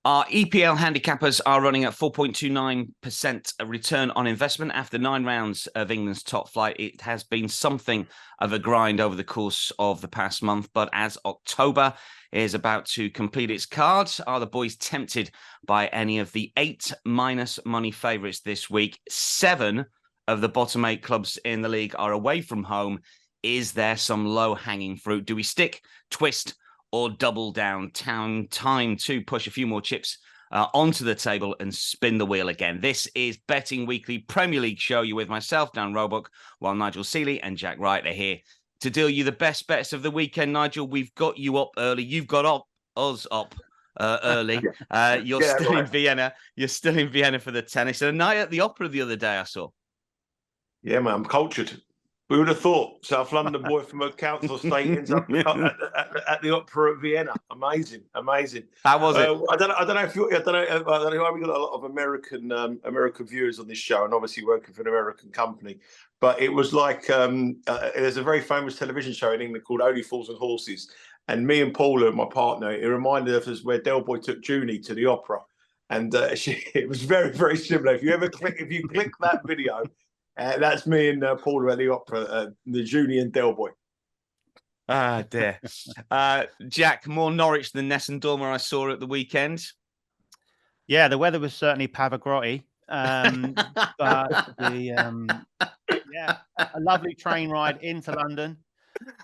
Our EPL handicappers are running at 4.29% return on investment after 9 rounds of England's top flight. It has been something of a grind over the course of the past month, but as October is about to complete its cards, are the boys tempted by any of the 8 minus money favourites this week? 7 of the bottom 8 clubs in the league are away from home. Is there some low-hanging fruit? Do we stick, twist, or double down? Time to push a few more chips onto the table and spin the wheel again. This is Betting Weekly Premier League show. You with myself, Dan Roebuck, while Nigel Seeley and Jack Wright are here to deal you the best bets of the weekend. Nigel, we've got you up early. You've got us up early. You're still in Vienna. You're still in Vienna for the tennis. And a night at the opera the other day, I saw. Yeah, man, I'm cultured. We would have thought South London boy from a council estate ends up at the opera at Vienna. Amazing. How was it? I don't know if we got a lot of American viewers on this show, and obviously working for an American company. But it was like there's a very famous television show in England called Only Fools and Horses, and me and Paula, my partner, it reminded us where Del Boy took Junie to the opera, and it was very, very similar. If you click that video. That's me and Paula at the opera, the Junie and Del Boy. Ah, dear. Jack, more Norwich than Nessun Dorma I saw at the weekend. Yeah, the weather was certainly Pavagrotti. But a lovely train ride into London.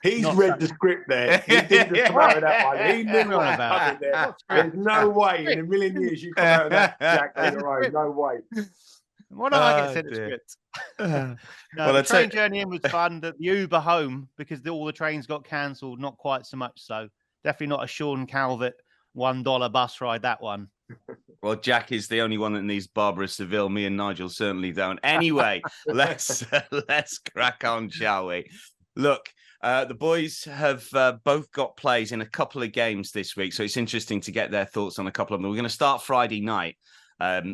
He's read the script there. He didn't come out of that one. He knew what was there. There's no way in a million years you come out of that, Jack, on your own. No way. Why don't I get sent the script? The train journey in was fun. The Uber home, because all the trains got cancelled, not quite so much so. Definitely not a Sean Calvert $1 bus ride, that one. Well, Jack is the only one that needs Barbara Seville. Me and Nigel certainly don't. Anyway, let's crack on, shall we? Look, the boys have both got plays in a couple of games this week, so it's interesting to get their thoughts on a couple of them. We're going to start Friday night.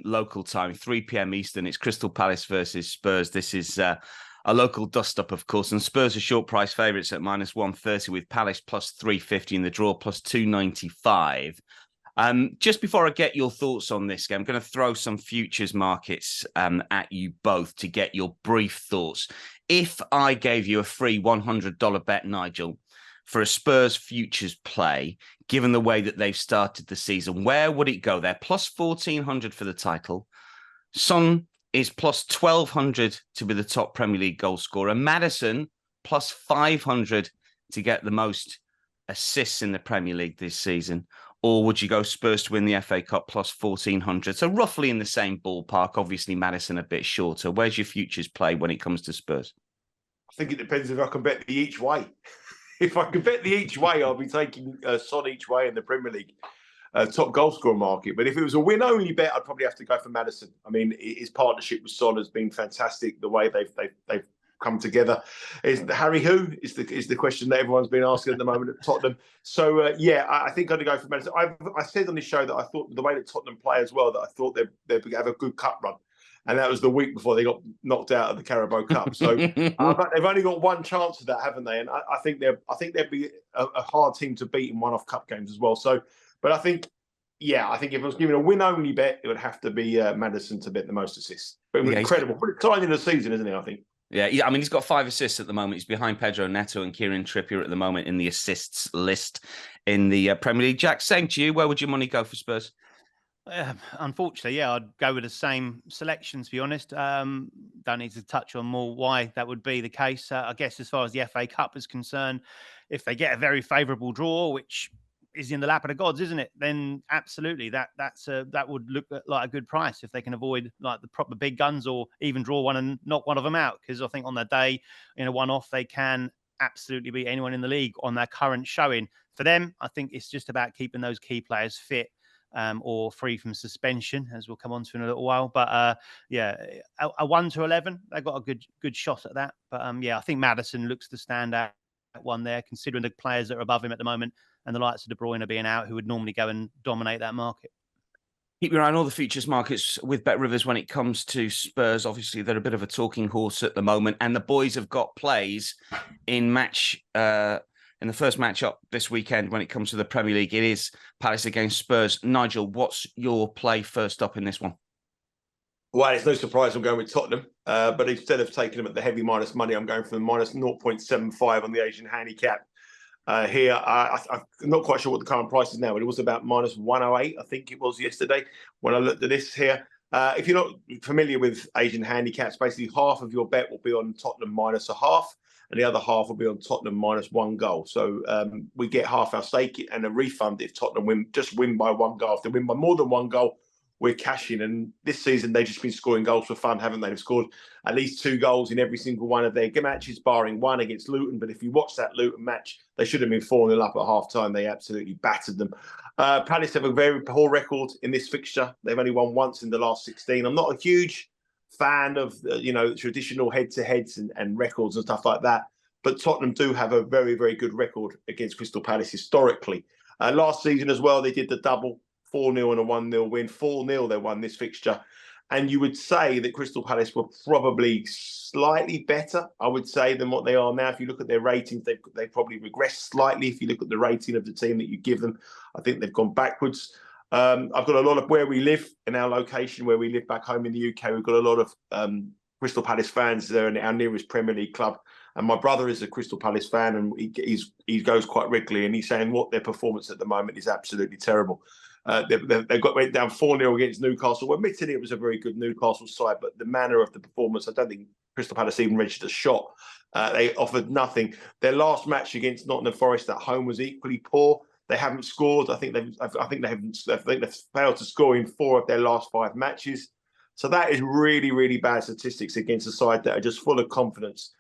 Local time, 3 p.m. Eastern. It's Crystal Palace versus Spurs. This is a local dust-up, of course, and Spurs are short price favourites at minus 130 with Palace plus 350 in the draw, plus 295. Just before I get your thoughts on this game, I'm going to throw some futures markets at you both to get your brief thoughts. If I gave you a free $100 bet, Nigel, for a Spurs futures play, given the way that they've started the season, where would it go? They're plus 1,400 for the title. Son is plus 1,200 to be the top Premier League goal scorer. Maddison plus 500 to get the most assists in the Premier League this season. Or would you go Spurs to win the FA Cup plus 1,400? So roughly in the same ballpark. Obviously, Maddison a bit shorter. Where's your futures play when it comes to Spurs? I think it depends if I can bet the each way. If I could bet the each way, I'll be taking Son each way in the Premier League top goal scorer market. But if it was a win-only bet, I'd probably have to go for Maddison. I mean, his partnership with Son has been fantastic. The way they've come together. Harry who is the question that everyone's been asking at the moment at Tottenham. So I think I'd go for Maddison. I said on this show that I thought the way that Tottenham play as well, that I thought they'd have a good cup run. And that was the week before they got knocked out of the Carabao Cup. So but they've only got one chance of that, haven't they? And I think they'd be a hard team to beat in one-off cup games as well. So, but I think if I was giving a win-only bet, it would have to be Maddison to bet the most assists. But incredible. Pretty exciting in the season, isn't it, I think? Yeah, I mean, he's got 5 assists at the moment. He's behind Pedro Neto and Kieran Trippier at the moment in the assists list in the Premier League. Jack, same to you. Where would your money go for Spurs? Unfortunately, I'd go with the same selection, to be honest. Don't need to touch on more why that would be the case. I guess as far as the FA Cup is concerned, if they get a very favourable draw, which is in the lap of the gods, isn't it? Then absolutely, that would look like a good price if they can avoid like the proper big guns or even draw one and knock one of them out. Because I think on their day in a one-off, they can absolutely beat anyone in the league on their current showing. For them, I think it's just about keeping those key players fit. Or free from suspension, as we'll come on to in a little while. But a 1 to 11, they got a good shot at that. But I think Maddison looks to stand out one there, considering the players that are above him at the moment and the likes of De Bruyne being out, who would normally go and dominate that market. Keep your eye on all the futures markets with Bet Rivers when it comes to Spurs. Obviously, they're a bit of a talking horse at the moment, and the boys have got plays in match in the first match up this weekend when it comes to the Premier League. It is Palace against Spurs. Nigel, what's your play first up in this one? Well, it's no surprise I'm going with Tottenham, but instead of taking them at the heavy minus money, I'm going for the minus 0.75 on the Asian handicap. Here, I'm not quite sure what the current price is now, but it was about minus 108, I think it was yesterday when I looked at this here. If you're not familiar with Asian handicaps, basically half of your bet will be on Tottenham minus a half, and the other half will be on Tottenham minus 1 goal. So we get half our stake and a refund if Tottenham win by 1 goal. If they win by more than 1 goal, we're cashing. And this season, they've just been scoring goals for fun, haven't they? They've scored at least 2 goals in every single one of their matches, barring one against Luton. But if you watch that Luton match, they should have been 4-0 up at half-time. They absolutely battered them. Palace have a very poor record in this fixture. They've only won once in the last 16. I'm not a huge fan of, traditional head-to-heads and records and stuff like that. But Tottenham do have a very, very good record against Crystal Palace historically. Last season as well, they did the double. 4-0 and a 1-0 win. 4-0 they won this fixture. And you would say that Crystal Palace were probably slightly better, I would say, than what they are now. If you look at their ratings, they probably regressed slightly. If you look at the rating of the team that you give them, I think they've gone backwards. I've got a lot of where we live in our location, where we live back home in the UK. We've got a lot of Crystal Palace fans there in our nearest Premier League club. And my brother is a Crystal Palace fan, and he goes quite regularly, and he's saying what their performance at the moment is absolutely terrible. They went down 4-0 against Newcastle. Well, admittedly, it was a very good Newcastle side, but the manner of the performance, I don't think Crystal Palace even registered a shot. They offered nothing. Their last match against Nottingham Forrest at home was equally poor. They haven't scored. I think they've failed to score in 4 of their last 5 matches. So that is really, really bad statistics against a side that are just full of confidence.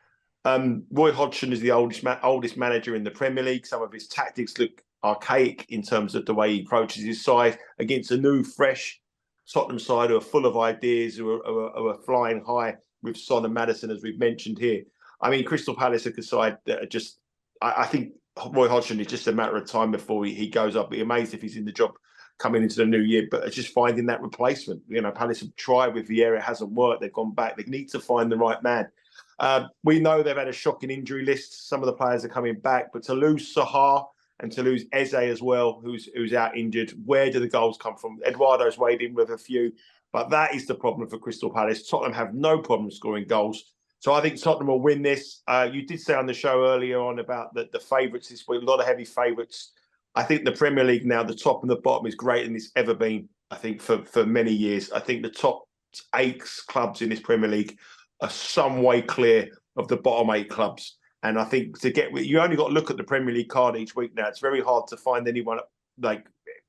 Roy Hodgson is the oldest manager in the Premier League. Some of his tactics look archaic in terms of the way he approaches his side against a new, fresh Tottenham side who are full of ideas, who are flying high with Son and Maddison, as we've mentioned here. I mean, Crystal Palace are a side that are just, I think Roy Hodgson is just a matter of time before he goes up. Be amazed if he's in the job coming into the new year, but it's just finding that replacement. Palace have tried with Vieira, it hasn't worked. They've gone back. They need to find the right man. We know they've had a shocking injury list. Some of the players are coming back, but to lose Sahar and to lose Eze as well, who's out injured, where do the goals come from? Eduardo's weighed in with a few, but that is the problem for Crystal Palace. Tottenham have no problem scoring goals. So I think Tottenham will win this. You did say on the show earlier on about the favourites this week, a lot of heavy favourites. I think the Premier League now, the top and the bottom is greater than it's ever been, I think, for many years. I think the top 8 clubs in this Premier League are some way clear of the bottom 8 clubs. And I think you only got to look at the Premier League card each week now. It's very hard to find anyone like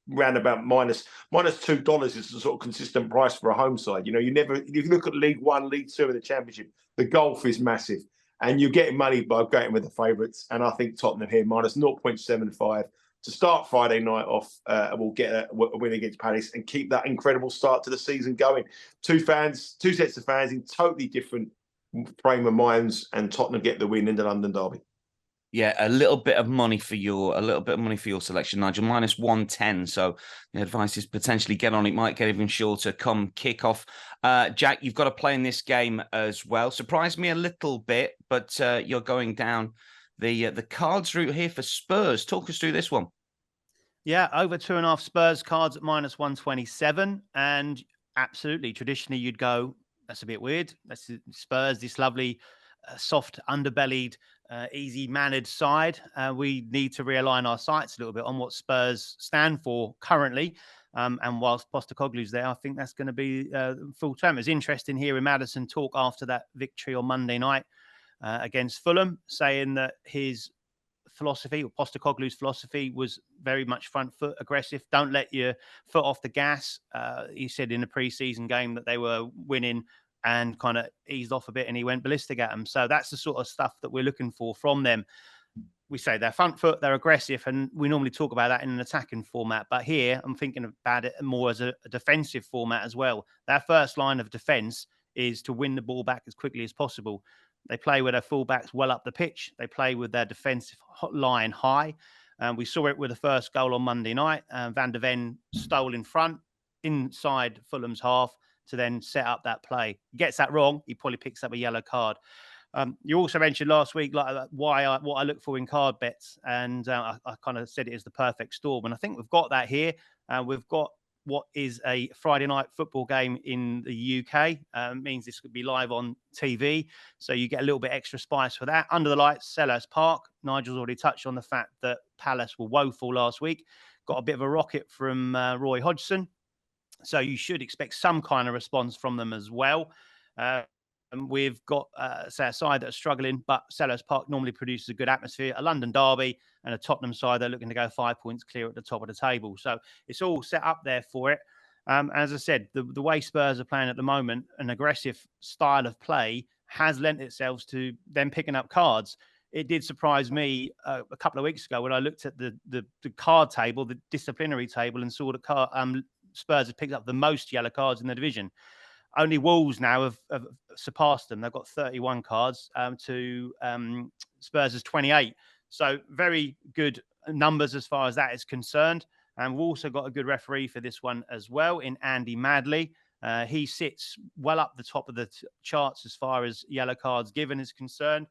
round about minus $2 is the sort of consistent price for a home side. If you look at League 1, League 2 of the Championship, the gulf is massive. And you're getting money by going with the favourites. And I think Tottenham here minus 0.75 to start Friday night off will get a win against Palace and keep that incredible start to the season going. 2 sets of fans in totally different frame of minds, and Tottenham get the win in the London derby. Yeah, a little bit of money for your selection, Nigel. Minus 110. So the advice is potentially get on. It might get even shorter come kick-off. Jack, you've got to play in this game as well. Surprised me a little bit, but you're going down the cards route here for Spurs. Talk us through this one. Yeah, over 2.5 Spurs cards at minus 127. And absolutely, traditionally, you'd go, that's a bit weird. That's Spurs, this lovely, soft, underbellied, easy-mannered side. We need to realign our sights a little bit on what Spurs stand for currently. And whilst Postecoglou's there, I think that's going to be full term. It's interesting hearing Maddison talk after that victory on Monday night against Fulham, saying that his philosophy, or Postecoglou's philosophy, was very much front foot aggressive. Don't let your foot off the gas. He said in the pre-season game that they were winning and kind of eased off a bit, and he went ballistic at them. So that's the sort of stuff that we're looking for from them. We say they're front foot, they're aggressive, and we normally talk about that in an attacking format. But here, I'm thinking about it more as a defensive format as well. Their first line of defence is to win the ball back as quickly as possible. They play with their fullbacks well up the pitch. They play with their defensive line high. We saw it with the first goal on Monday night. Van der Ven stole in front, inside Fulham's half, to then set up that play. He gets that wrong, he probably picks up a yellow card. You also mentioned last week what I look for in card bets, and I kind of said it is the perfect storm, and I think we've got that here. We've got what is a Friday night football game in the UK. Means this could be live on TV, so you get a little bit extra spice for that. Under the lights, Selhurst Park. Nigel's already touched on the fact that Palace were woeful last week. Got a bit of a rocket from Roy Hodgson, so you should expect some kind of response from them as well. And we've got, say, a side that are struggling, but Selhurst Park normally produces a good atmosphere, a London derby, and a Tottenham side that are looking to go 5 points clear at the top of the table. So it's all set up there for it. As I said, the way Spurs are playing at the moment, an aggressive style of play has lent itself to them picking up cards. It did surprise me a couple of weeks ago when I looked at the card table, the disciplinary table, and saw that Spurs have picked up the most yellow cards in the division. Only Wolves now have surpassed them. They've got 31 cards to Spurs' 28. So very good numbers as far as that is concerned. And we've also got a good referee for this one as well in Andy Madley. He sits well up the top of the charts as far as yellow cards given is concerned.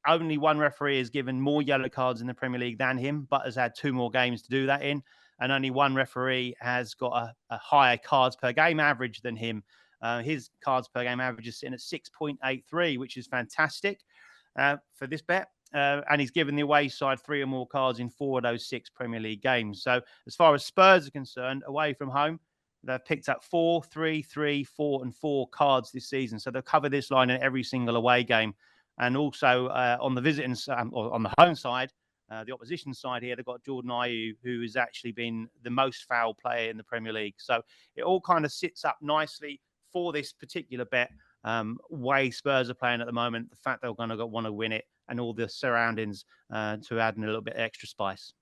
Only one referee has given more yellow cards in the Premier League than him, but has had 2 more games to do that in. And only one referee has got a higher cards per game average than him. His cards per game average is sitting at 6.83, which is fantastic for this bet. And he's given the away side 3 or more cards in 4 of those 6 Premier League games. So as far as Spurs are concerned, away from home, they've picked up 4, 3, 3, 4, and 4 cards this season. So they'll cover this line in every single away game. And also on the visiting or on the home side, the opposition side here, they've got Jordan Ayew, who has actually been the most foul player in the Premier League. So it all kind of sits up nicely for this particular bet. Way Spurs are playing at the moment, the fact they're going to want to win it, and all the surroundings to add in a little bit extra spice.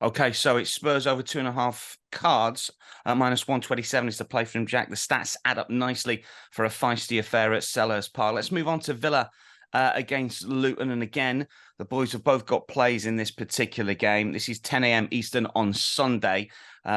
Okay, so it's Spurs over 2.5 cards. Minus 127 is the play from Jack. The stats add up nicely for a feisty affair at Selhurst Park. Let's move on to Villa against Luton. And again, the boys have both got plays in this particular game. This is 10 a.m. Eastern on Sunday.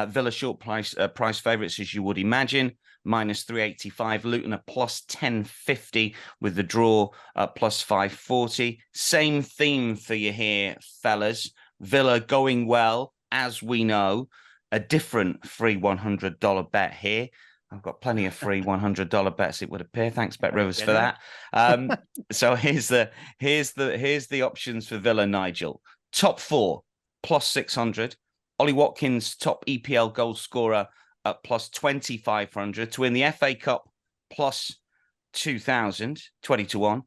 Villa short price favourites, as you would imagine. Minus 385. Luton are plus 1050 with the draw plus 540. Same theme for you here, fellas. Villa going well, as we know. A different free $100 bet here. I've got plenty of free $100 bets, it would appear. Thanks, Bet Rivers, for that. So here's the options for Villa, Nigel. Top 4, plus 600. Ollie Watkins, top EPL goal scorer at plus 2,500. To win the FA Cup, plus 2,000, 20-1.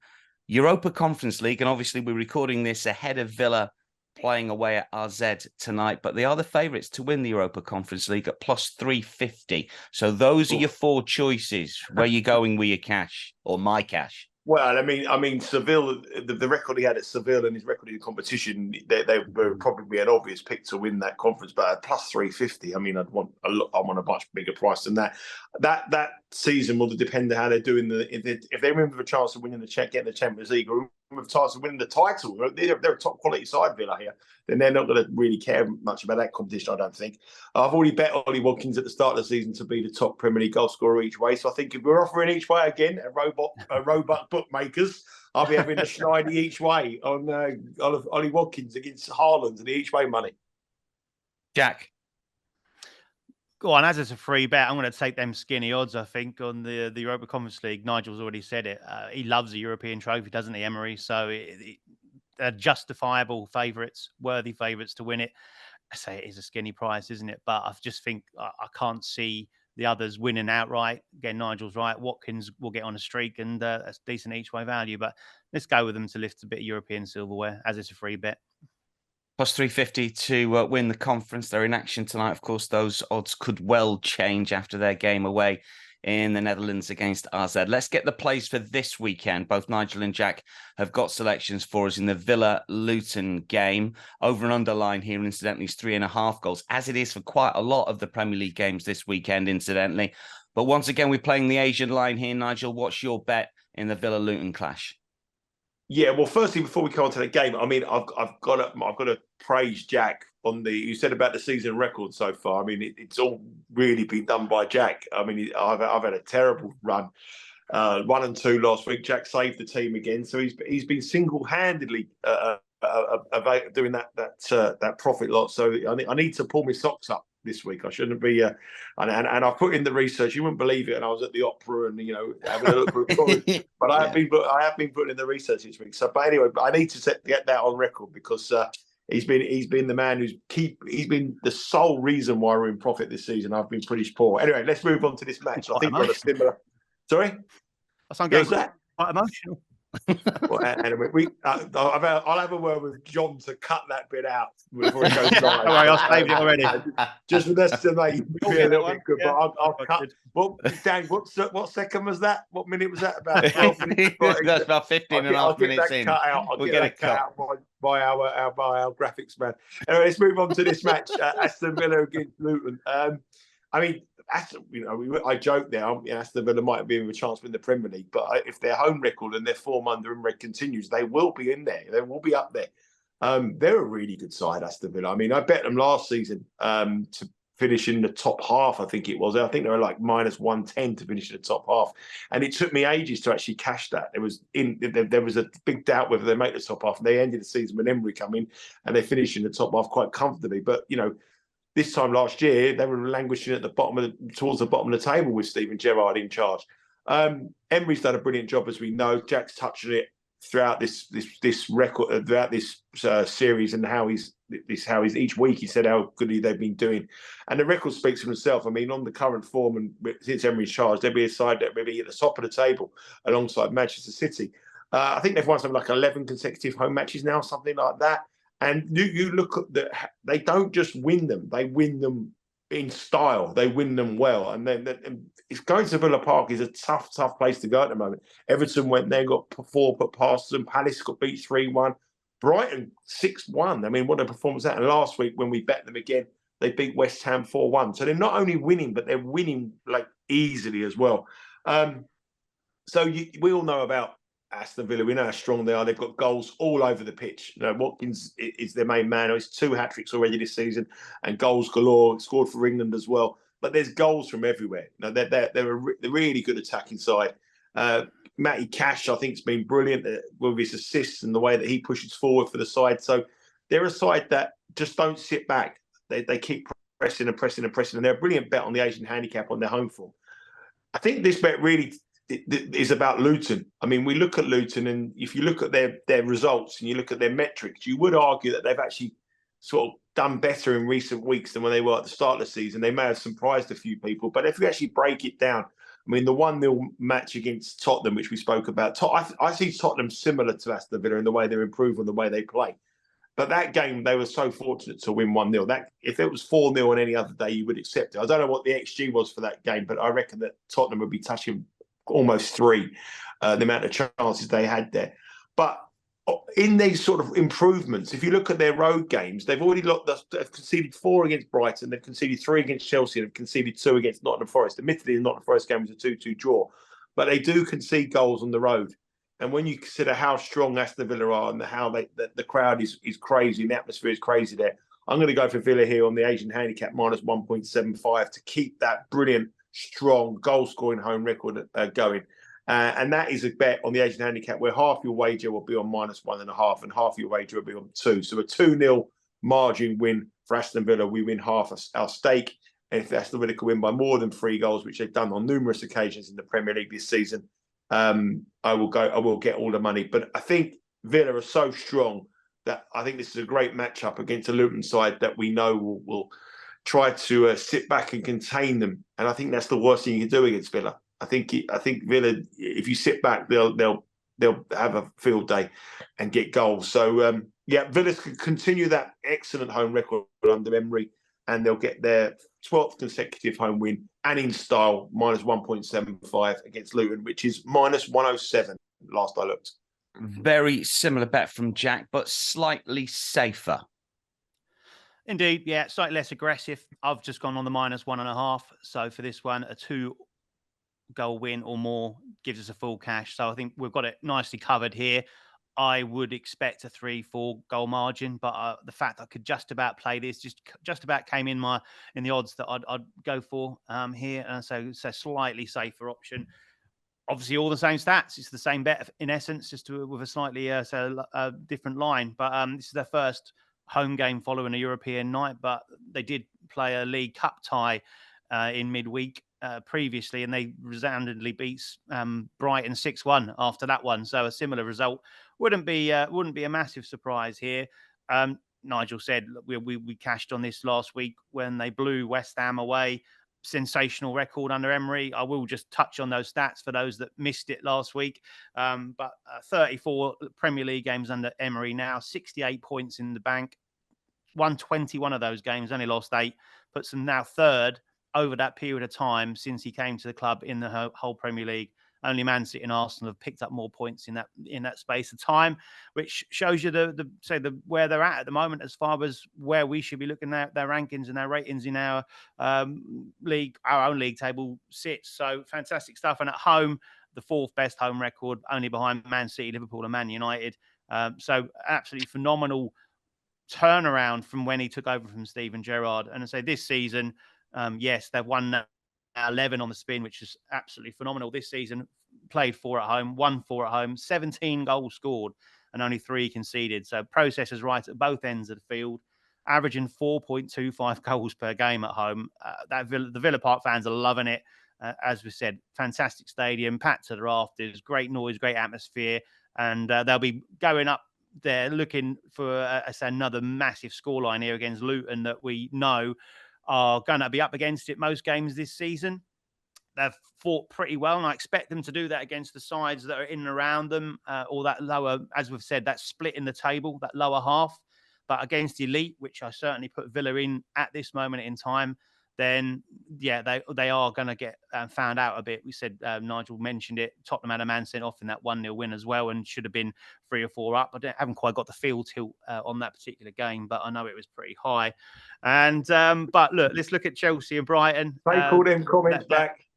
Europa Conference League, and obviously we're recording this ahead of Villa playing away at RZ tonight, but they are the favourites to win the Europa Conference League at plus 350. So those are your 4 choices. Where you going with your cash, or my cash? Well, I mean, Seville, the record he had at Seville and his record in the competition, they were probably an obvious pick to win that conference. But at plus 350, I mean, I want a much bigger price than that. That season will depend on how they're doing. If they win with a chance of winning getting the Champions League, or with a chance of winning the title, they're a top quality side, Villa here. Then they're not going to really care much about that competition, I don't think. I've already bet Ollie Watkins at the start of the season to be the top Premier League goal scorer each way. So I think if we're offering each way again at Roebuck bookmakers, I'll be having a Schneider each way on Ollie Watkins against Haaland and the each way money. Jack. Go on, as it's a free bet, I'm going to take them skinny odds, I think, on the Europa Conference League. Nigel's already said it. He loves a European trophy, doesn't he, Emery? So they're justifiable favourites, worthy favourites to win it. I say it is a skinny price, isn't it? But I just think I can't see the others winning outright. Again, Nigel's right. Watkins will get on a streak, and that's decent each way value. But let's go with them to lift a bit of European silverware, as it's a free bet. Plus 350 to win the conference. They're in action tonight. Of course, those odds could well change after their game away in the Netherlands against RZ. Let's get the plays for this weekend. Both Nigel and Jack have got selections for us in the Villa-Luton game. Over and under line here, incidentally, is 3.5 goals, as it is for quite a lot of the Premier League games this weekend, incidentally. But once again, we're playing the Asian line here. Nigel, what's your bet in the Villa-Luton clash? Yeah, well, firstly, before we come on to the game, I mean, I've got to praise Jack on you said about the season record so far. I mean, it's all really been done by Jack. I mean, I've had a terrible run. 1 and 2 last week. Jack saved the team again, so he's been single-handedly doing that profit lot. So I need to pull my socks up this week. I shouldn't be. And I put in the research. You wouldn't believe it. And I was at the opera and having a look for a college. But I have been putting in the research this week. So, but anyway, I need to get that on record because he's been the man he's been the sole reason why we're in profit this season. I've been pretty poor. Anyway, let's move on to this match. I think we're on a similar. Sorry? I'm getting quite emotional. Well, anyway, I'll have a word with John to cut that bit out before it goes live. Don't worry, I've saved it already. Just for this to make you feel a little bit good. Yeah. But I'll cut. Well, Dan, what second was that? What minute was that? About 12 minutes. That's about 15 and a half minutes in. I'll get that cut out by our graphics man. Anyway, let's move on to this match. Aston Villa against Luton. I mean, Aston, I joke there. Aston Villa might be with a chance to win the Premier League, but if their home record and their form under Imre continues, they will be in there. They will be up there. They're a really good side, Aston Villa. I mean, I bet them last season to finish in the top half. I think it was. I think they were like -110 to finish in the top half, and it took me ages to actually cash that. There was a big doubt whether they make the top half, and they ended the season with Emery coming, and they finished in the top half quite comfortably. But this time last year, they were languishing at the towards the bottom of the table with Steven Gerrard in charge. Emery's done a brilliant job, as we know. Jack's touched on it throughout this record, throughout this series, and how he's each week he said how good they've been doing, and the record speaks for himself. I mean, on the current form and since Emery's charge, they'll be a side that may be at the top of the table alongside Manchester City. I think they've won something like 11 consecutive home matches now, something like that. And you look at they don't just win them; they win them in style. They win them well. And then it's going to Villa Park is a tough place to go at the moment. Everton went there, got 4 put past them. Palace got beat 3-1. Brighton 6-1. I mean, what a performance that! And last week when we bet them again, they beat West Ham 4-1. So they're not only winning, but they're winning like easily as well. So we all know about Aston Villa. We know how strong they are. They've got goals all over the pitch. Watkins is their main man. He's 2 hat-tricks already this season and goals galore. Scored for England as well. But there's goals from everywhere. They're a really good attacking side. Matty Cash, I think, has been brilliant with his assists and the way that he pushes forward for the side. So they're a side that just don't sit back. They keep pressing and pressing and pressing. And they're a brilliant bet on the Asian handicap on their home form. I think this bet really is about Luton. I mean, we look at Luton, and if you look at their results and you look at their metrics, you would argue that they've actually sort of done better in recent weeks than when they were at the start of the season. They may have surprised a few people, but if you actually break it down, I mean, the 1-0 match against Tottenham, which we spoke about, I see Tottenham similar to Aston Villa in the way they're improving, the way they play. But that game, they were so fortunate to win 1-0. That if it was 4-0 on any other day, you would accept it. I don't know what the XG was for that game, but I reckon that Tottenham would be touching almost 3, the amount of chances they had there. But in these sort of improvements, if you look at their road games, they've already they've conceded 4 against Brighton, they've conceded 3 against Chelsea, and they've conceded 2 against Nottingham Forest. Admittedly, the Nottingham Forest game was a 2-2 draw, but they do concede goals on the road. And when you consider how strong Aston Villa are and how the crowd is crazy and the atmosphere is crazy there, I'm going to go for Villa here on the Asian handicap -1.75 to keep that brilliant, strong goal-scoring home record going. And that is a bet on the Asian handicap where half your wager will be on -1.5 and half your wager will be on 2. So a 2-0 margin win for Aston Villa. We win half our stake. And if Aston Villa can win by more than 3 goals, which they've done on numerous occasions in the Premier League this season, I will get all the money. But I think Villa are so strong that I think this is a great matchup against a Luton side that we know will try to sit back and contain them. And I think that's the worst thing you can do against Villa. I think Villa, if you sit back, they'll have a field day and get goals. So Villa can continue that excellent home record under Emery, and they'll get their 12th consecutive home win, and in style -1.75 against Luton, which is -107 last I looked. Very similar bet from Jack, but slightly safer. Indeed, yeah, slightly less aggressive. I've just gone on the -1.5. So for this one, a 2-goal win or more gives us a full cash. So I think we've got it nicely covered here. I would expect a 3-4 goal margin, but the fact I could just about play this just about came in the odds that I'd go for here, and so slightly safer option. obviously all the same stats. It's the same bet in essence, just with a slightly different line. But this is their first home game following a European night, but they did play a League Cup tie in midweek previously, and they resoundingly beats Brighton 6-1 after that one. So a similar result wouldn't be a massive surprise here. Nigel said we cashed on this last week when they blew West Ham away. Sensational record under Emery. I will just touch on those stats for those that missed it last week. But 34 Premier League games under Emery now, 68 points in the bank. Won 21 of those games, only lost 8. Puts them now third over that period of time since he came to the club in the whole Premier League. Only Man City and Arsenal have picked up more points in that space of time, which shows you the where they're at the moment as far as where we should be looking at their rankings and their ratings in our league, our own league table sits. So fantastic stuff. And at home, the 4th best home record, only behind Man City, Liverpool, and Man United. So absolutely phenomenal turnaround from when he took over from Steven Gerrard. And I say this season, yes, they've won 11 on the spin, which is absolutely phenomenal this season. Played 4 at home, won 4 at home, 17 goals scored and only 3 conceded. So process is right at both ends of the field, averaging 4.25 goals per game at home. The Villa Park fans are loving it. As we said, fantastic stadium, packed to the rafters, great noise, great atmosphere. And they'll be going up there looking for another massive scoreline here against Luton that we know are going to be up against it most games this season. They've fought pretty well, and I expect them to do that against the sides that are in and around them, or that lower, as we've said, that split in the table, that lower half. But against elite, which I certainly put Villa in at this moment in time, then, yeah, they are going to get found out a bit. We said, Nigel mentioned it, Tottenham had a man sent off in that 1-0 win as well and should have been 3 or 4 up. I haven't quite got the field tilt on that particular game, but I know it was pretty high. And but look, let's look at Chelsea and Brighton. Take all them comments back.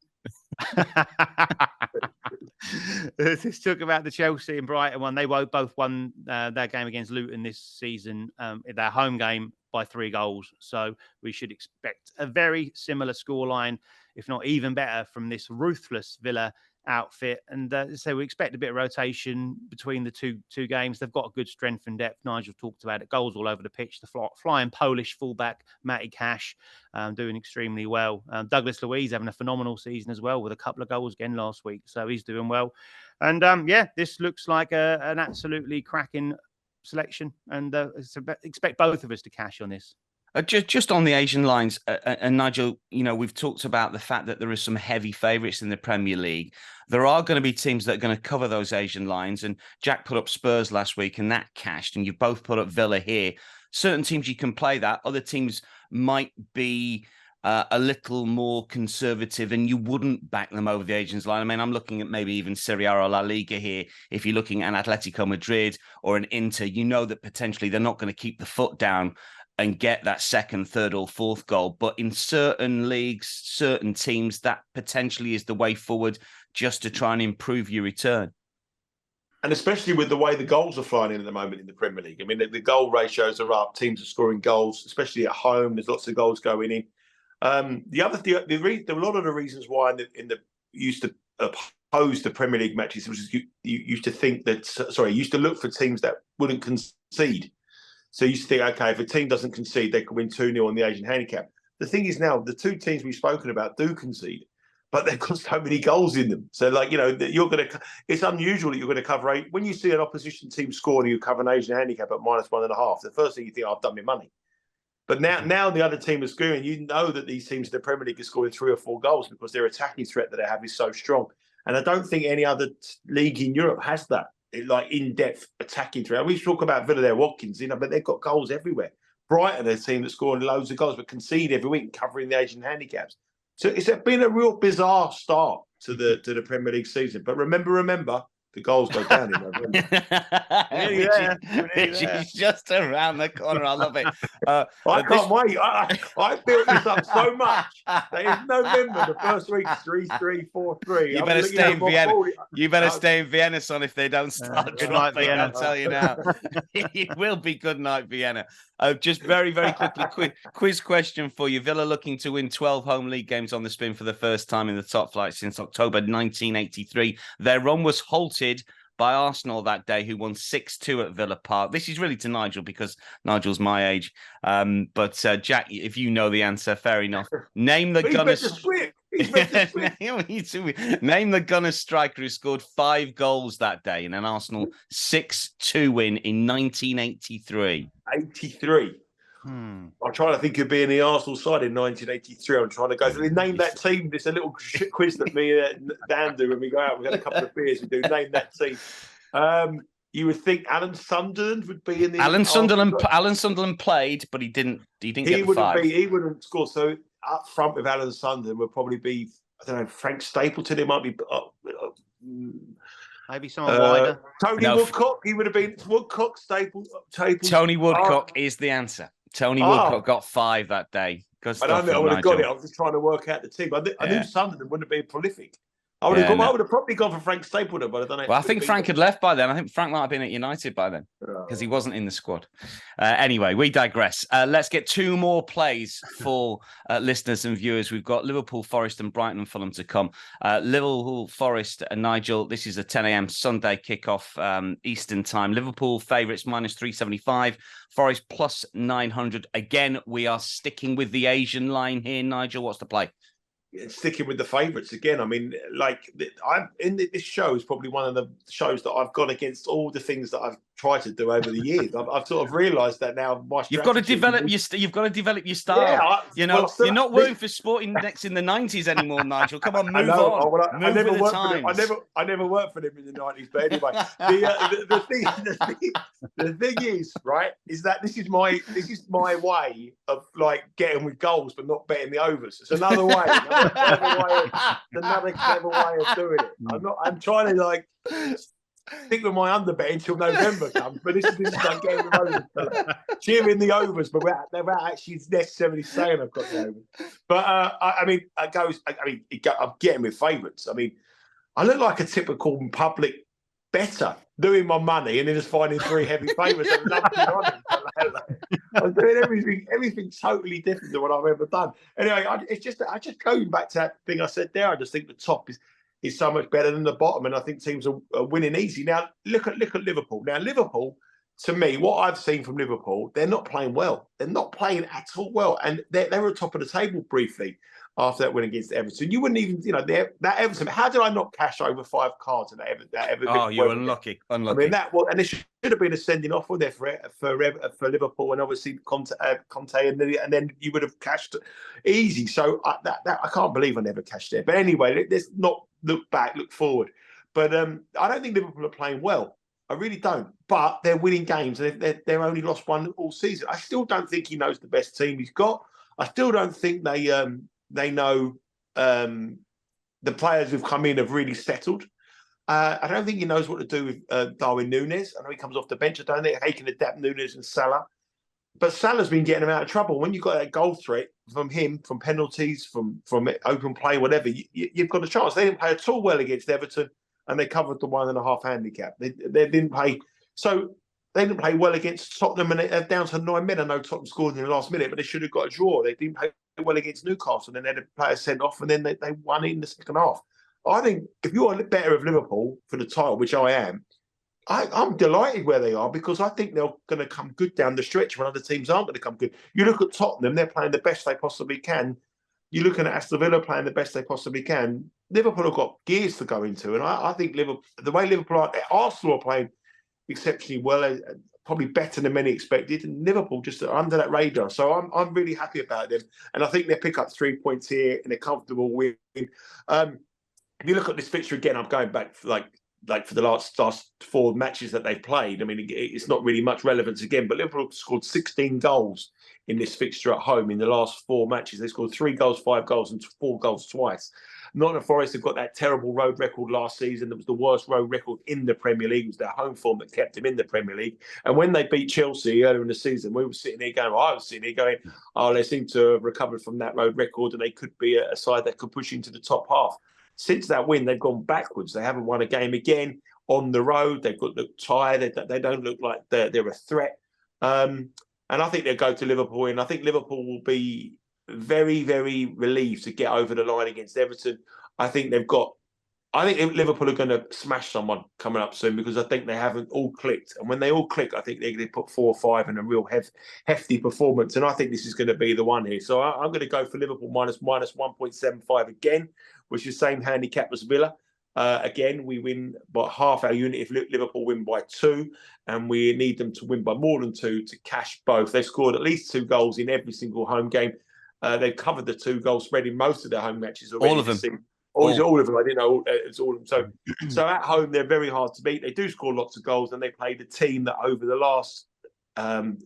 Let's talk about the Chelsea and Brighton one. They both won their game against Luton this season, their home game, by 3 goals. So we should expect a very similar scoreline, if not even better, from this ruthless Villa outfit. And so we expect a bit of rotation between the two games. They've got a good strength and depth. Nigel talked about it. Goals all over the pitch. The flying Polish fullback, Matty Cash, doing extremely well. Douglas Luiz having a phenomenal season as well with a couple of goals again last week. So he's doing well. And yeah, this looks like an absolutely cracking selection. And expect both of us to cash on this. Just on the Asian lines, and Nigel, we've talked about the fact that there are some heavy favourites in the Premier League. There are going to be teams that are going to cover those Asian lines, and Jack put up Spurs last week, and that cashed, and you've both put up Villa here. Certain teams you can play that, other teams might be a little more conservative, and you wouldn't back them over the Asians line. I mean, I'm looking at maybe even Serie A or La Liga here. If you're looking at an Atletico Madrid or an Inter, you know that potentially they're not going to keep the foot down and get that 2nd, 3rd or 4th goal. But in certain leagues, certain teams, that potentially is the way forward just to try and improve your return. And especially with the way the goals are flying in at the moment in the Premier League. I mean, the goal ratios are up. Teams are scoring goals, especially at home. There's lots of goals going in. The other thing, a lot of the reasons why used to oppose the Premier League matches was you used to think that, used to look for teams that wouldn't concede. So you used to think, okay, if a team doesn't concede, they could win 2-0 on the Asian handicap. The thing is now, the 2 teams we've spoken about do concede, but they've got so many goals in them. So, it's unusual that you're going to cover 8. When you see an opposition team score and you cover an Asian handicap at -1.5, the first thing you think, I've done my money. But now the other team is scoring. You know that these teams in the Premier League are scoring 3 or 4 goals because their attacking threat that they have is so strong. And I don't think any other league in Europe has that. Like in-depth attacking threat. We talk about Villa there, Watkins, but they've got goals everywhere. Brighton are a team that's scoring loads of goals but concede every week, covering the Asian handicaps. So it's been a real bizarre start to the Premier League season. But remember, the goals go down in November. Which is just around the corner. I love it. I can't wait. I built this up so much that in November, the first week, 3-3, 4-3. You better stay in Vienna. You better stay in Vienna, son, if they don't start dropping. I'll tell you now. It will be good night, Vienna. Just very, very quickly, quiz question for you. Villa looking to win 12 home league games on the spin for the first time in the top flight since October 1983. Their run was halted by Arsenal that day, who won 6-2 at Villa Park. This is really to Nigel because Nigel's my age. But Jack, if you know the answer, fair enough. Name the Gunners. Name the Gunners striker who scored 5 goals that day in an Arsenal 6-2 win in 1983. 83. I'm trying to think of being the Arsenal side in 1983. I'm trying to go through. Name that team. It's a little quiz that me and Dan do when we go out. We've had a couple of beers. We do name that team. You would think Alan Sunderland would be in the Alan Sunderland played, but he didn't get the 5. He wouldn't score. So up front with Alan Sunderland would probably be, I don't know, Frank Stapleton. It might be maybe someone wider. Tony Woodcock. He would have been Woodcock, Stapleton. Tony Woodcock is the answer. Tony Woodcock got 5 that day. I don't know. I would have got it. I was just trying to work out the team. I knew Sunderland wouldn't have been prolific. I would have probably gone for Frank Stapleton, but I don't know. Well, I think Frank had left by then. I think Frank might have been at United by then because he wasn't in the squad. Anyway, we digress. Let's get 2 more plays for listeners and viewers. We've got Liverpool, Forest, and Brighton and Fulham to come. Liverpool, Forest, and Nigel. This is a 10 a.m. Sunday kickoff Eastern time. Liverpool favourites -375. Forest +900. Again, we are sticking with the Asian line here. Nigel, what's the play? Sticking with the favourites again. I mean, this show is probably one of the shows that I've gone against all the things that I've tried to do over the years. I've sort of realised that now. You've got to develop your style. Yeah, you're not working for Sporting Next in the 90s anymore, Nigel. Come on, move on. I never worked for them. I never worked for them in the 90s. But anyway, the thing is, right, is that this is my way of like getting with goals, but not betting the overs. It's another way. Another clever way of doing it. I'm trying to like stick with my underbet until November comes, but this is like getting the overs, cheering the overs, but without actually necessarily saying I've got the overs. But I'm getting with favourites. I mean, I look like a typical public better doing my money and then just finding 3 heavy favourites and lumping on it. I'm doing everything totally different than what I've ever done. Anyway, I just going back to that thing I said there. I just think the top is so much better than the bottom, and I think teams are winning easy. Now look at Liverpool. Now Liverpool, to me, what I've seen from Liverpool, they're not playing well. They're not playing at all well, and they were at the top of the table briefly after that win against Everton. You wouldn't even, that Everton. How did I not cash over 5 cards in that Everton? Oh, you're unlucky. I mean, and it should have been a sending off there for Liverpool, and obviously Conte, and then you would have cashed easy. So I can't believe I never cashed there. But anyway, let's not look back, look forward. But I don't think Liverpool are playing well. I really don't. But they're winning games, and they're only lost 1 all season. I still don't think he knows the best team he's got. I still don't think they know the players who've come in have really settled. I don't think he knows what to do with Darwin Núñez. I know he comes off the bench. I don't think he can adapt Núñez and Salah. But Salah's been getting him out of trouble. When you've got that goal threat from him, from penalties, from open play, whatever, you've got a chance. They didn't play at all well against Everton, and they covered the 1.5 handicap. They didn't play. So they didn't play well against Tottenham, and they're down to 9 men. I know Tottenham scored in the last minute, but they should have got a draw. They didn't play well against Newcastle, and then they had a player sent off, and then they won it in the second half. I think if you are better of Liverpool for the title, which I am, I'm delighted where they are, because I think they're going to come good down the stretch when other teams aren't going to come good. You look at Tottenham, they're playing the best they possibly can. You're looking at Aston Villa playing the best they possibly can. Liverpool have got gears to go into, and I think Liverpool, the way Liverpool are, Arsenal are playing exceptionally well, probably better than many expected, and Liverpool just under that radar. So I'm really happy about them, and I think they pick up 3 points here in a comfortable win. If you look at this fixture again, I'm going back for like for the last 4 matches that they've played. I mean, it's not really much relevance again, but Liverpool scored 16 goals in this fixture at home in the last 4 matches. They scored 3 goals, 5 goals, and 4 goals twice. Nottingham Forest have got that terrible road record last season. That was the worst road record in the Premier League. It was their home form that kept them in the Premier League. And when they beat Chelsea earlier in the season, we were sitting here going, I was sitting here going, oh, they seem to have recovered from that road record and they could be a side that could push into the top half. Since that win, they've gone backwards. They haven't won a game again on the road. They've got look tired. They don't look like they're a threat. And I think they'll go to Liverpool, and I think Liverpool will be very, very relieved to get over the line against Everton. I think Liverpool are going to smash someone coming up soon because I think they haven't all clicked. And when they all click, I think they're going to put 4 or 5 in a real hefty performance. And I think this is going to be the one here. So I'm going to go for Liverpool minus 1.75 again, which is the same handicap as Villa. Again, we win by half our unit if Liverpool win by 2, and we need them to win by more than 2 to cash both. They've scored at least 2 goals in every single home game. They've covered the 2-goal spread in most of their home matches already. All of them. Is it all of them? I didn't know it's all of them. So at home, they're very hard to beat. They do score lots of goals, and they played a team that over the last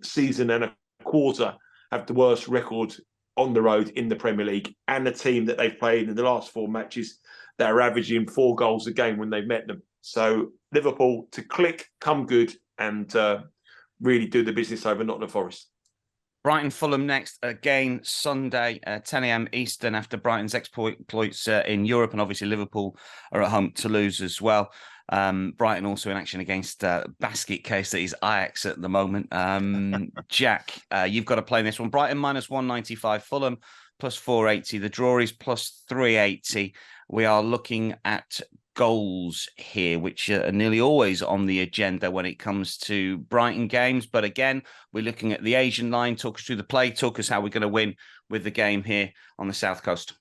season and a quarter have the worst record on the road in the Premier League, and the team that they've played in the last 4 matches that are averaging 4 goals a game when they've met them. So Liverpool to click, come good, and really do the business over Nottingham Forest. Brighton Fulham next, again Sunday, 10 a.m. Eastern after Brighton's exploits in Europe, and obviously Liverpool are at home to lose as well. Brighton also in action against basket case that is Ajax at the moment. Jack, you've got to play this one. Brighton minus 195, Fulham plus 480. The draw is plus 380. We are looking at goals here, which are nearly always on the agenda when it comes to Brighton games. But again, we're looking at the Asian line. Talk us through the play. Talk us how we're going to win with the game here on the South Coast.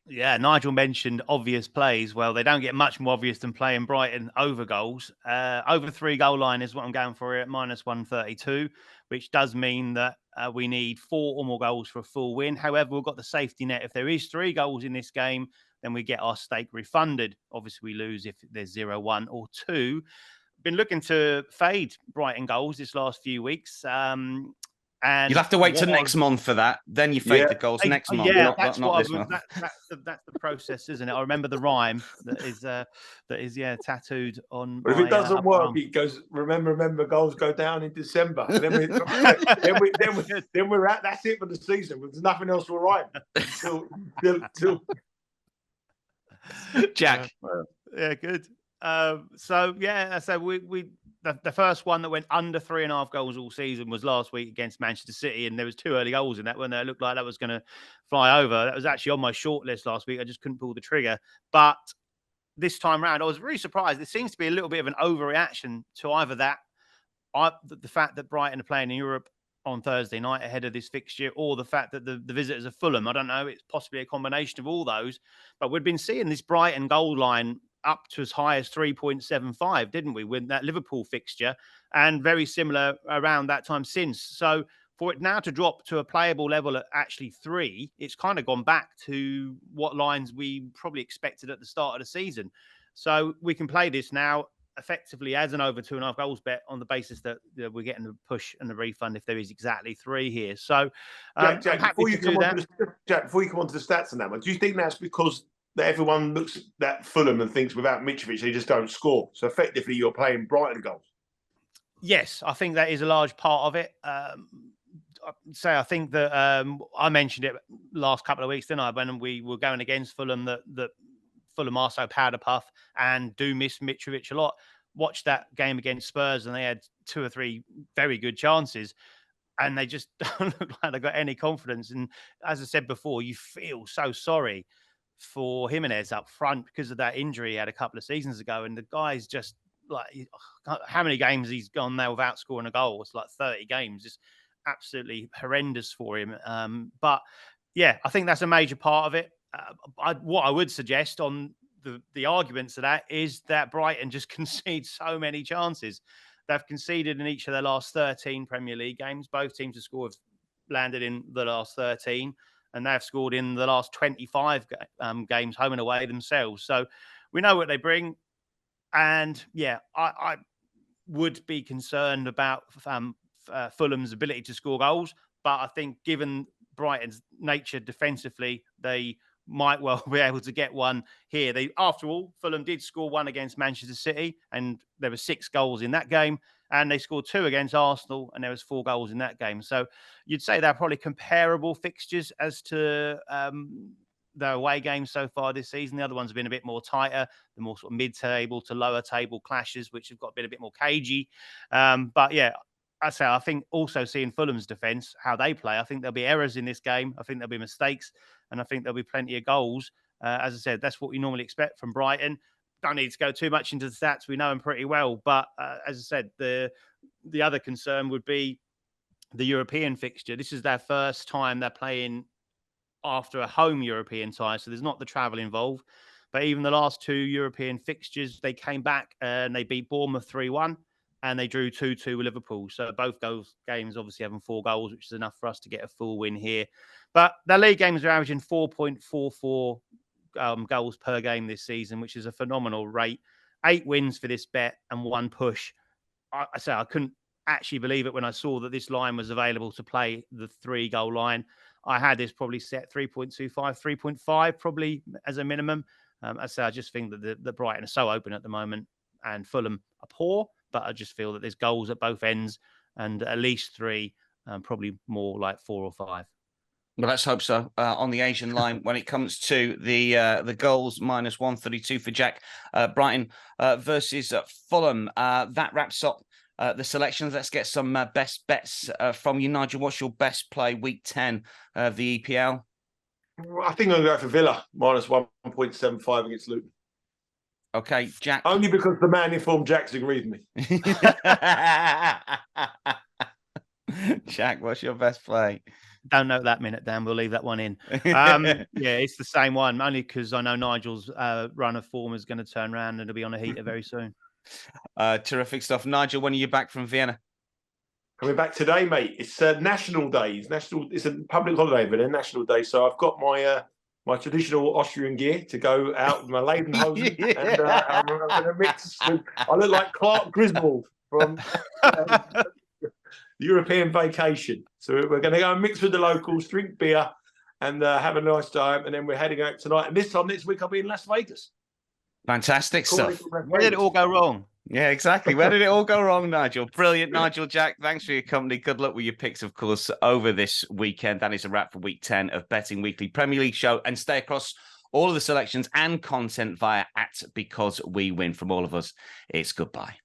Yeah, Nigel mentioned obvious plays. Well, they don't get much more obvious than playing Brighton over goals. Over 3 goal line is what I'm going for here at minus 132, which does mean that we need 4 or more goals for a full win. However, we've got the safety net. If there is 3 goals in this game, then we get our stake refunded. Obviously, we lose if there's 0-1 or 2. Been looking to fade Brighton goals this last few weeks. And you'll have to wait till next month for that. Then you fade the goals next month. Yeah, not this month. That's the process, isn't it? I remember the rhyme that is tattooed on. But if it doesn't work, it goes. Remember, goals go down in December. And then we're at. That's it for the season. There's nothing else to rhyme till. Jack. Yeah, good. So we the first one that went under 3.5 goals all season was last week against Manchester City, and there was 2 early goals in that when it looked like that was going to fly over. That was actually on my short list last week. I just couldn't pull the trigger. But this time round, I was really surprised. There seems to be a little bit of an overreaction to either that, the fact that Brighton are playing in Europe on Thursday night ahead of this fixture, or the fact that the visitors are Fulham. I don't know. It's possibly a combination of all those. But we've been seeing this Brighton goal line up to as high as 3.75, didn't we, with that Liverpool fixture, and very similar around that time since. So for it now to drop to a playable level at actually 3, it's kind of gone back to what lines we probably expected at the start of the season. So we can play this now effectively as an over 2.5 goals bet on the basis that we're getting the push and the refund if there is exactly 3 here. So Jack, before you come on to the stats on that one, do you think that's because that everyone looks at Fulham and thinks without Mitrovic they just don't score? So effectively, you're playing Brighton goals. Yes, I think that is a large part of it. I think that I mentioned it last couple of weeks, didn't I? When we were going against Fulham, that Fulham are so powder puff and do miss Mitrovic a lot. Watched that game against Spurs, and they had 2 or 3 very good chances, and they just don't look like they got any confidence. And as I said before, you feel so sorry for Jimenez up front because of that injury he had a couple of seasons ago, and the guy's just like, how many games he's gone there without scoring a goal? It's like 30 games. Just absolutely horrendous for him. But yeah, I think that's a major part of it. What I would suggest on the arguments of that is that Brighton just concede so many chances. They've conceded in each of their last 13 Premier League games. Both teams have landed in the last 13. And they've scored in the last 25 games home and away themselves. So we know what they bring. And yeah, I would be concerned about Fulham's ability to score goals. But I think given Brighton's nature defensively, they might well be able to get one here. After all, Fulham did score one against Manchester City, and there were 6 goals in that game, and they scored 2 against Arsenal, and there was 4 goals in that game. So you'd say they're probably comparable fixtures as to their away games so far this season. The other ones have been a bit more tighter, the more sort of mid-table to lower table clashes, which have got a bit more cagey. But yeah, I think also seeing Fulham's defence, how they play, I think there'll be errors in this game. I think there'll be mistakes, and I think there'll be plenty of goals. As I said, that's what we normally expect from Brighton. Don't need to go too much into the stats. We know them pretty well. But as I said, the other concern would be the European fixture. This is their first time they're playing after a home European tie, so there's not the travel involved. But even the last 2 European fixtures, they came back and they beat Bournemouth 3-1. And they drew 2-2 with Liverpool. So both games obviously having 4 goals, which is enough for us to get a full win here. But their league games are averaging 4.44 goals per game this season, which is a phenomenal rate. 8 wins for this bet and 1 push. I couldn't actually believe it when I saw that this line was available to play the 3-goal line. I had this probably set 3.25, 3.5 probably as a minimum. I just think that the Brighton are so open at the moment, and Fulham are poor. But I just feel that there's goals at both ends, and at least 3, probably more like 4 or 5. Well, let's hope so. On the Asian line, when it comes to the goals, minus 132 for Jack. Brighton versus Fulham. That wraps up the selections. Let's get some best bets from you, Nigel. What's your best play week 10 of the EPL? I think I'm going to go for Villa, minus 1.75 against Luton. Okay, Jack. Only because the man informed Jack's agreed with me. Jack, what's your best play? Don't know that minute, Dan. We'll leave that one in. Yeah, it's the same one, only because I know Nigel's run of form is going to turn around and it'll be on a heater very soon. Terrific stuff. Nigel, when are you back from Vienna? Coming back today, mate. It's National Day. It's a public holiday, but a National Day. So I've got my traditional Austrian gear to go out with my Lederhosen, and I'm going to mix. I look like Clark Griswold from European Vacation. So we're going to go and mix with the locals, drink beer, and have a nice time. And then we're heading out tonight. And this time next week, I'll be in Las Vegas. Fantastic stuff. Where did it all go wrong? Yeah, exactly. Where did it all go wrong, Nigel? Brilliant, Nigel. Jack, thanks for your company. Good luck with your picks, of course, over this weekend. That is a wrap for week 10 of Betting Weekly Premier League show. And stay across all of the selections and content via @BecauseWeWin. From all of us, it's goodbye.